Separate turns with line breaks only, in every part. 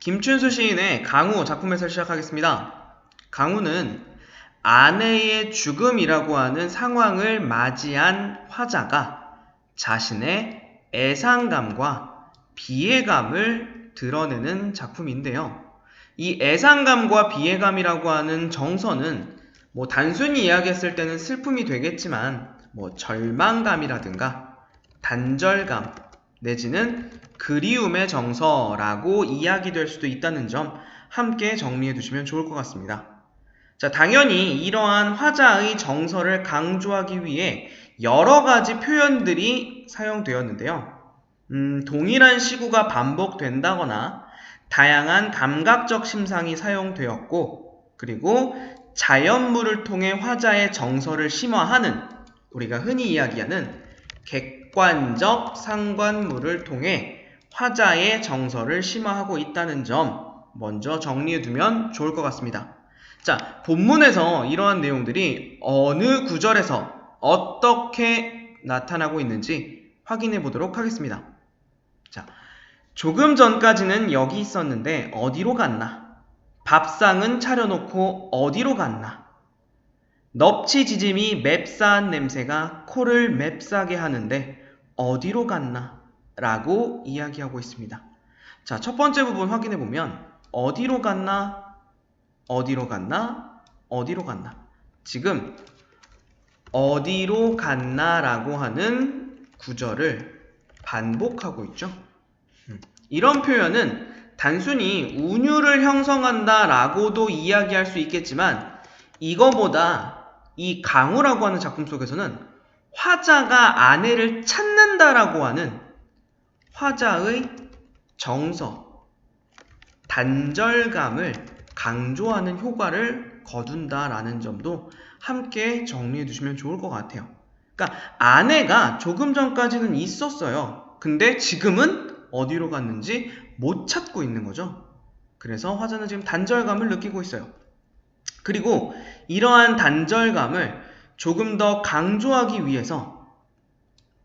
김춘수 시인의 강우 작품에서 시작하겠습니다. 강우는 아내의 죽음이라고 하는 상황을 맞이한 화자가 자신의 애상감과 비애감을 드러내는 작품인데요. 이 애상감과 비애감이라고 하는 정서는 단순히 이야기했을 때는 슬픔이 되겠지만 절망감이라든가 단절감 내지는 그리움의 정서라고 이야기될 수도 있다는 점 함께 정리해 두시면 좋을 것 같습니다. 자, 당연히 이러한 화자의 정서를 강조하기 위해 여러 가지 표현들이 사용되었는데요. 동일한 시구가 반복된다거나 다양한 감각적 심상이 사용되었고, 그리고 자연물을 통해 화자의 정서를 심화하는, 우리가 흔히 이야기하는 객관적 상관물을 통해 화자의 정서를 심화하고 있다는 점 먼저 정리해두면 좋을 것 같습니다. 자, 본문에서 이러한 내용들이 어느 구절에서 어떻게 나타나고 있는지 확인해 보도록 하겠습니다. 자, 조금 전까지는 여기 있었는데 어디로 갔나? 밥상은 차려놓고 어디로 갔나? 넙치지짐이 맵싸한 냄새가 코를 맵싸게 하는데 어디로 갔나? 라고 이야기하고 있습니다. 자, 첫 번째 부분 확인해 보면 어디로 갔나? 어디로 갔나? 어디로 갔나? 지금 어디로 갔나? 라고 하는 구절을 반복하고 있죠. 이런 표현은 단순히 운율을 형성한다 라고도 이야기할 수 있겠지만 이거보다 이 강우라고 하는 작품 속에서는 화자가 아내를 찾는다라고 하는 화자의 정서, 단절감을 강조하는 효과를 거둔다라는 점도 함께 정리해 두시면 좋을 것 같아요. 그러니까 아내가 조금 전까지는 있었어요. 근데 지금은 어디로 갔는지 못 찾고 있는 거죠. 그래서 화자는 지금 단절감을 느끼고 있어요. 그리고 이러한 단절감을 조금 더 강조하기 위해서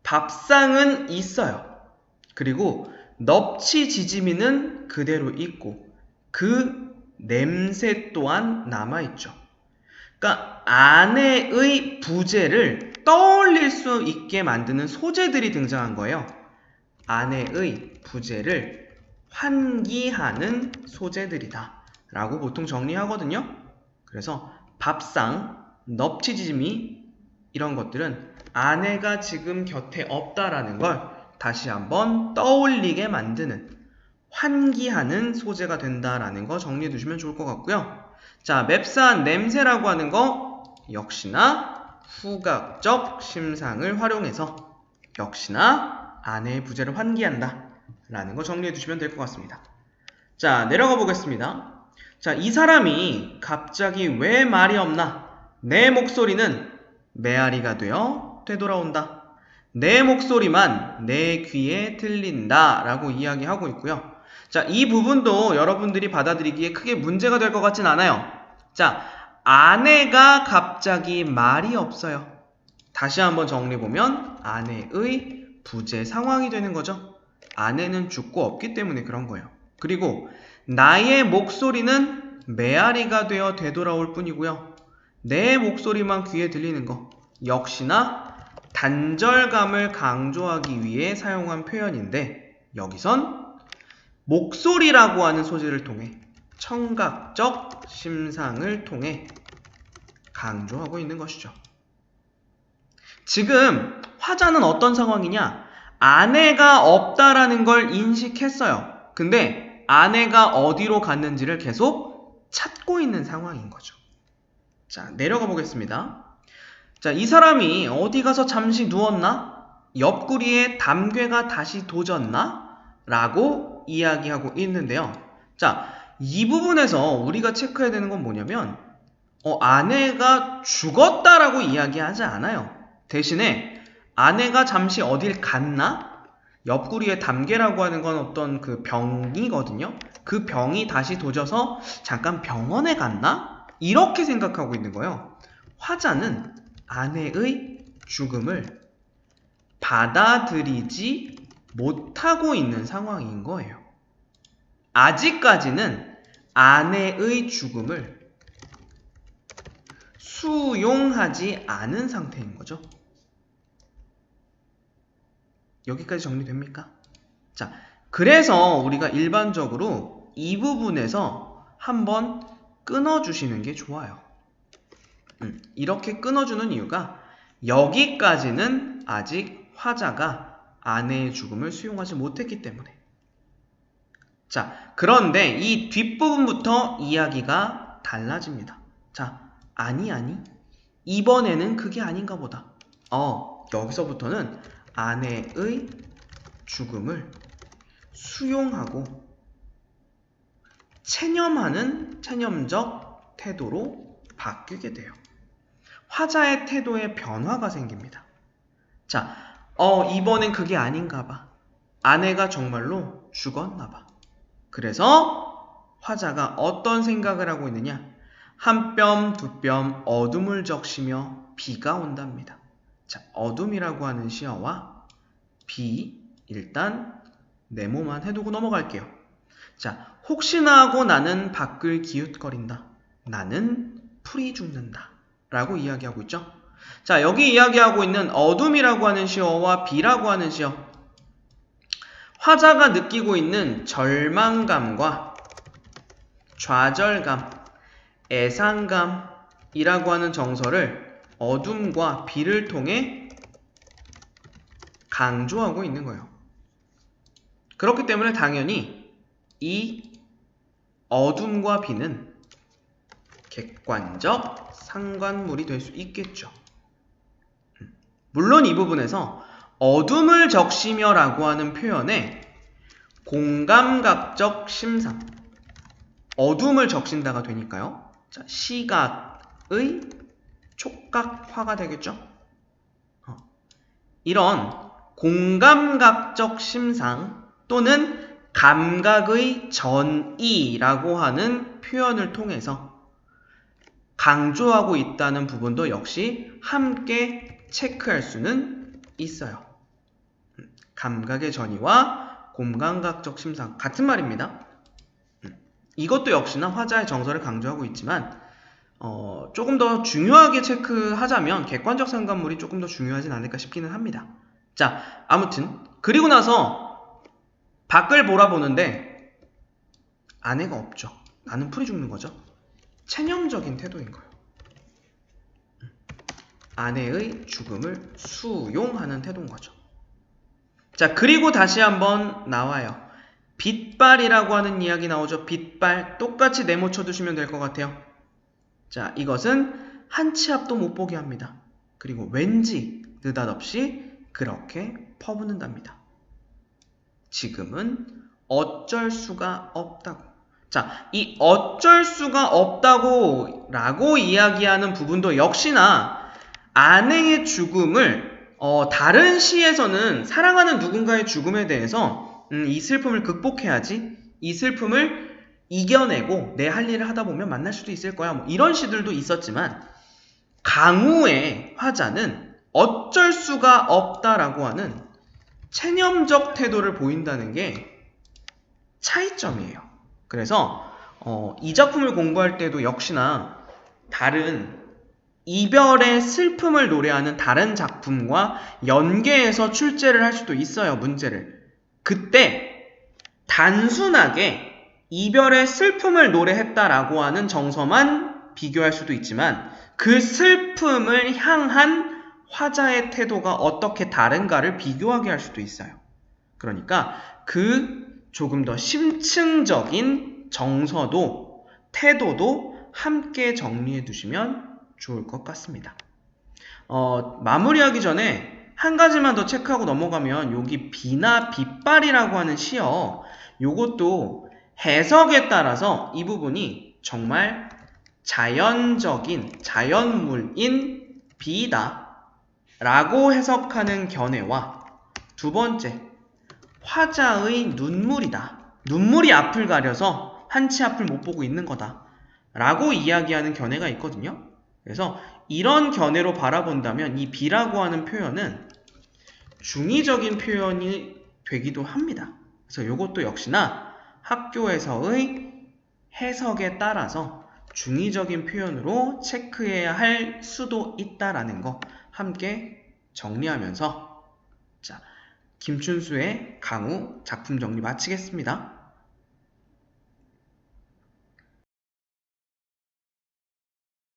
밥상은 있어요. 그리고 넙치지짐이는 그대로 있고 그 냄새 또한 남아있죠. 그러니까 아내의 부재를 떠올릴 수 있게 만드는 소재들이 등장한 거예요. 아내의 부재를 환기하는 소재들이다 라고 보통 정리하거든요. 그래서 밥상, 넙치지짐이 이런 것들은 아내가 지금 곁에 없다라는 걸 다시 한번 떠올리게 만드는, 환기하는 소재가 된다라는 거 정리해 두시면 좋을 것 같고요. 자, 맵싸한 냄새라고 하는 거 역시나 후각적 심상을 활용해서 역시나 아내의 부재를 환기한다 라는 거 정리해 두시면 될 것 같습니다. 자, 내려가 보겠습니다. 자, 이 사람이 갑자기 왜 말이 없나? 내 목소리는 메아리가 되어 되돌아온다. 내 목소리만 내 귀에 들린다 라고 이야기하고 있고요. 자, 이 부분도 여러분들이 받아들이기에 크게 문제가 될 것 같진 않아요. 자, 아내가 갑자기 말이 없어요. 다시 한번 정리해보면 아내의 부재 상황이 되는 거죠. 아내는 죽고 없기 때문에 그런 거예요. 그리고 나의 목소리는 메아리가 되어 되돌아올 뿐이고요. 내 목소리만 귀에 들리는 거 역시나 단절감을 강조하기 위해 사용한 표현인데 여기선 목소리라고 하는 소재를 통해 청각적 심상을 통해 강조하고 있는 것이죠. 지금 화자는 어떤 상황이냐? 아내가 없다라는 걸 인식했어요. 근데 아내가 어디로 갔는지를 계속 찾고 있는 상황인 거죠. 자, 내려가 보겠습니다. 자, 이 사람이 어디 가서 잠시 누웠나? 옆구리에 담괴가 다시 돋았나? 라고 이야기하고 있는데요. 자, 이 부분에서 우리가 체크해야 되는 건 뭐냐면 아내가 죽었다라고 이야기하지 않아요. 대신에 아내가 잠시 어딜 갔나? 옆구리에 담괴라고 하는 건 어떤 그 병이거든요. 그 병이 다시 도져서 잠깐 병원에 갔나? 이렇게 생각하고 있는 거예요. 화자는 아내의 죽음을 받아들이지 못하고 있는 상황인 거예요. 아직까지는 아내의 죽음을 수용하지 않은 상태인 거죠. 여기까지 정리됩니까? 자, 그래서 우리가 일반적으로 이 부분에서 한번 끊어주시는 게 좋아요. 이렇게 끊어주는 이유가 여기까지는 아직 화자가 아내의 죽음을 수용하지 못했기 때문에. 자, 그런데 이 뒷부분부터 이야기가 달라집니다. 자, 아니 이번에는 그게 아닌가 보다. 여기서부터는 아내의 죽음을 수용하고 체념하는 체념적 태도로 바뀌게 돼요. 화자의 태도에 변화가 생깁니다. 자, 이번엔 그게 아닌가 봐. 아내가 정말로 죽었나 봐. 그래서 화자가 어떤 생각을 하고 있느냐? 한 뼘, 두 뼘 어둠을 적시며 비가 온답니다. 자, 어둠이라고 하는 시어와 비, 일단 네모만 해두고 넘어갈게요. 자, 혹시나 하고 나는 밖을 기웃거린다. 나는 풀이 죽는다. 라고 이야기하고 있죠. 자, 여기 이야기하고 있는 어둠이라고 하는 시어와 비라고 하는 시어. 화자가 느끼고 있는 절망감과 좌절감, 애상감이라고 하는 정서를 어둠과 비를 통해 강조하고 있는 거예요. 그렇기 때문에 당연히 이 어둠과 비는 객관적 상관물이 될 수 있겠죠. 물론 이 부분에서 어둠을 적시며 라고 하는 표현에 공감각적 심상, 어둠을 적신다가 되니까요. 자, 시각의 촉각화가 되겠죠. 이런 공감각적 심상 또는 감각의 전이라고 하는 표현을 통해서 강조하고 있다는 부분도 역시 함께 체크할 수는 있어요. 감각의 전이와 공감각적 심상 같은 말입니다. 이것도 역시나 화자의 정서를 강조하고 있지만 조금 더 중요하게 체크하자면 객관적 상관물이 조금 더 중요하진 않을까 싶기는 합니다. 자, 아무튼 그리고 나서 밖을 바라보는데 아내가 없죠. 나는 풀이 죽는 거죠. 체념적인 태도인 거예요. 아내의 죽음을 수용하는 태도인 거죠. 자, 그리고 다시 한번 나와요. 빗발이라고 하는 이야기 나오죠. 빗발 똑같이 네모 쳐두시면 될 것 같아요. 자, 이것은 한 치 앞도 못 보게 합니다. 그리고 왠지 느닷없이 그렇게 퍼붓는답니다. 지금은 어쩔 수가 없다고. 자, 이 어쩔 수가 없다고 라고 이야기하는 부분도 역시나 아내의 죽음을 다른 시에서는 사랑하는 누군가의 죽음에 대해서 이 슬픔을 극복해야지, 이 슬픔을 이겨내고 내 할 일을 하다 보면 만날 수도 있을 거야, 뭐 이런 시들도 있었지만 강우의 화자는 어쩔 수가 없다라고 하는 체념적 태도를 보인다는 게 차이점이에요. 그래서 이 작품을 공부할 때도 역시나 다른 이별의 슬픔을 노래하는 다른 작품과 연계해서 출제를 할 수도 있어요, 문제를. 그때 단순하게 이별의 슬픔을 노래했다라고 하는 정서만 비교할 수도 있지만 그 슬픔을 향한 화자의 태도가 어떻게 다른가를 비교하게 할 수도 있어요. 그러니까 그 조금 더 심층적인 정서도 태도도 함께 정리해 두시면 좋을 것 같습니다. 마무리하기 전에 한 가지만 더 체크하고 넘어가면 여기 비나 빗발이라고 하는 시어, 요것도 해석에 따라서 이 부분이 정말 자연적인 자연물인 비다 라고 해석하는 견해와 두 번째, 화자의 눈물이다, 눈물이 앞을 가려서 한 치 앞을 못 보고 있는 거다 라고 이야기하는 견해가 있거든요. 그래서 이런 견해로 바라본다면 이 비라고 하는 표현은 중의적인 표현이 되기도 합니다. 그래서 이것도 역시나 학교에서의 해석에 따라서 중의적인 표현으로 체크해야 할 수도 있다라는 거 함께 정리하면서 자, 김춘수의 강우 작품 정리 마치겠습니다.